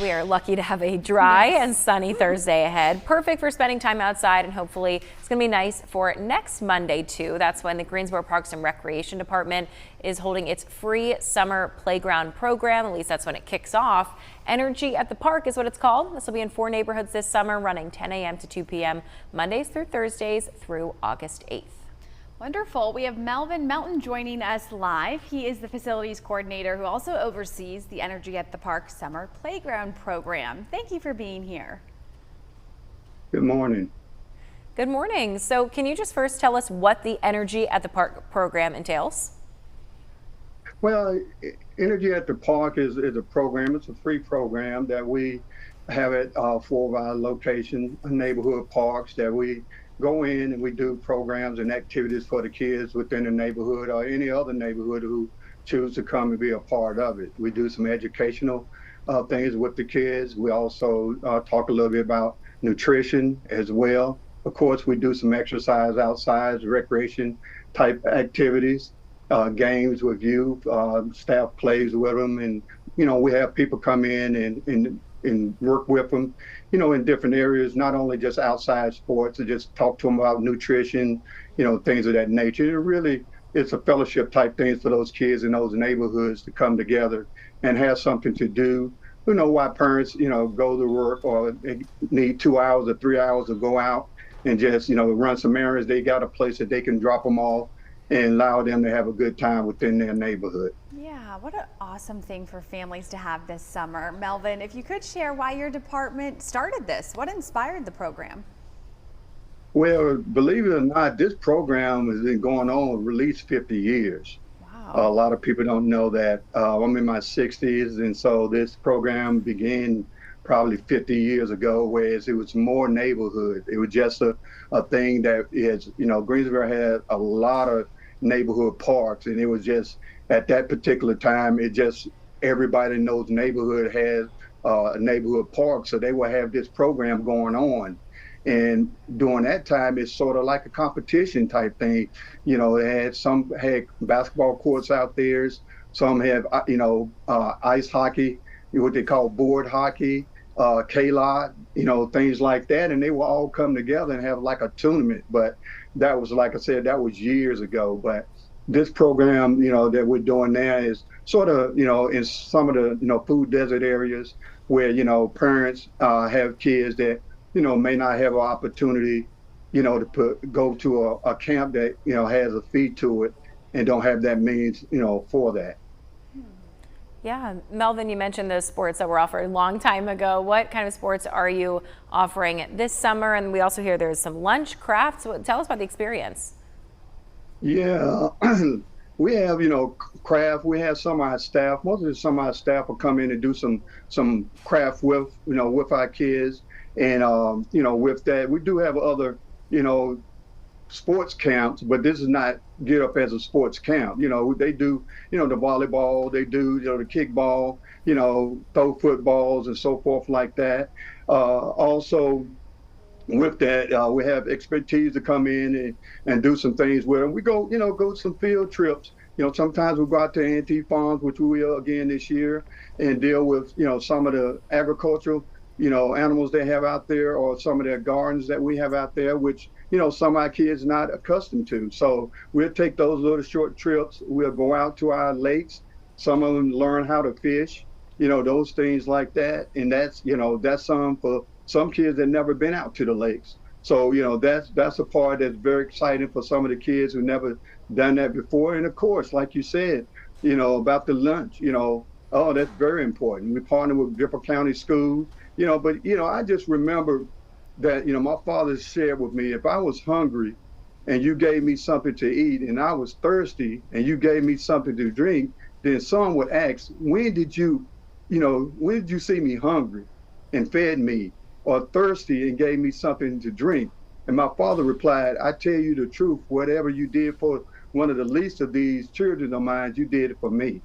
We are lucky to have a dry and sunny Thursday ahead. Perfect for spending time outside, and hopefully it's going to be nice for next Monday too. That's when the Greensboro Parks and Recreation Department is holding its free summer playground program. At least that's when it kicks off. Energy at the Park is what it's called. This will be in 4 neighborhoods this summer, running 10 a.m. to 2 p.m. Mondays through Thursdays through August 8th. Wonderful. We have Melvin Melton joining us live. He is the facilities coordinator who also oversees the Energy at the Park Summer Playground Program. Thank you for being here. Good morning. Good morning. So can you just first tell us what the Energy at the Park program entails? Well, Energy at the Park is a program. It's a free program that we have at 4 of our location neighborhood parks that we go in and we do programs and activities for the kids within the neighborhood or any other neighborhood who choose to come and be a part of it. We do some educational things with the kids. We also talk a little bit about nutrition as well. Of course, we do some exercise outside, recreation type activities, games with youth, staff plays with them, and we have people come in and work with them, in different areas, not only just outside sports, to just talk to them about nutrition, things of that nature. It really, it's a fellowship type thing for those kids in those neighborhoods to come together and have something to do. Why parents, go to work or they need 2 hours or 3 hours to go out and just, run some errands. They got a place that they can drop them off and allow them to have a good time within their neighborhood. Yeah, what an awesome thing for families to have this summer. Melvin, if you could share why your department started this, what inspired the program? Well, believe it or not, this program has been going on for at least 50 years. Wow. A lot of people don't know that. I'm in my 60s, and so this program began probably 50 years ago, whereas it was more neighborhood. It was just a thing that is, Greensboro had a lot of neighborhood parks, and it was just at that particular time, it just everybody in those neighborhood had a neighborhood park, so they would have this program going on. And during that time, it's sort of like a competition type thing. Some had basketball courts out there, some have ice hockey, what they call board hockey, K-Lot, things like that, and they will all come together and have like a tournament. But that was, like I said, that was years ago. But this program, that we're doing now is sort of, in some of the, food desert areas where, parents have kids that, may not have an opportunity, to go to a camp that, has a fee to it and don't have that means, for that. Yeah, Melvin, you mentioned those sports that were offered a long time ago. What kind of sports are you offering this summer? And we also hear there's some lunch, crafts. Tell us about the experience. Yeah, we have, craft. We have some of our staff. Some of our staff will come in and do some craft with, with our kids. And, with that, we do have other, sports camps, but this is not get up as a sports camp. They do, the volleyball, they do, the kickball, throw footballs and so forth like that. Also, with that, we have expertise to come in and do some things with them. We go, go some field trips. Sometimes we go out to Ante Farms, which we will again this year, and deal with, some of the agricultural, animals they have out there, or some of their gardens that we have out there, which, some of our kids not accustomed to. So we'll take those little short trips. We'll go out to our lakes. Some of them learn how to fish, those things like that. And that's, that's some for some kids that never been out to the lakes. So, that's a part that's very exciting for some of the kids who never done that before. And of course, like you said, about the lunch, oh, that's very important. We partner with different county schools, but, I just remember that, my father shared with me, if I was hungry and you gave me something to eat and I was thirsty and you gave me something to drink, then some would ask, when did you see me hungry and fed me, or thirsty and gave me something to drink? And my father replied, I tell you the truth, whatever you did for one of the least of these children of mine, you did it for me.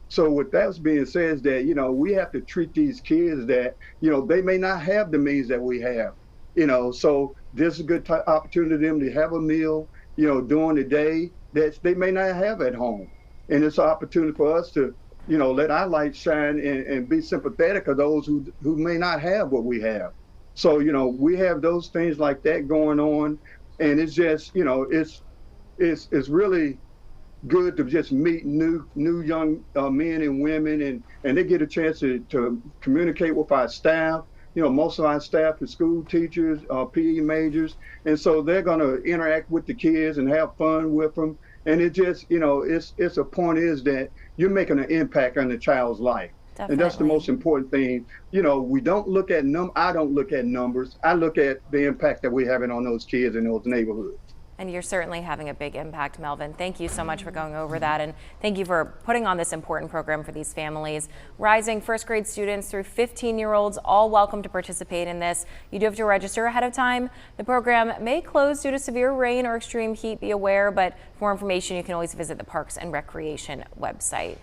So with that being said, is that, we have to treat these kids that, they may not have the means that we have, so this is a good opportunity for them to have a meal, during the day that they may not have at home. And it's an opportunity for us to let our light shine and be sympathetic of those who may not have what we have. So, we have those things like that going on, and it's just, it's really good to just meet new young men and women, and they get a chance to communicate with our staff. Most of our staff is school teachers, PE majors, and so they're going to interact with the kids and have fun with them. And it just, it's a point is that you're making an impact on the child's life. Definitely. And that's the most important thing. We don't look at I don't look at numbers. I look at the impact that we're having on those kids in those neighborhoods. And you're certainly having a big impact, Melvin. Thank you so much for going over that, and thank you for putting on this important program for these families. Rising first grade students through 15-year-olds, all welcome to participate in this. You do have to register ahead of time. The program may close due to severe rain or extreme heat, be aware, but for more information you can always visit the Parks and Recreation website.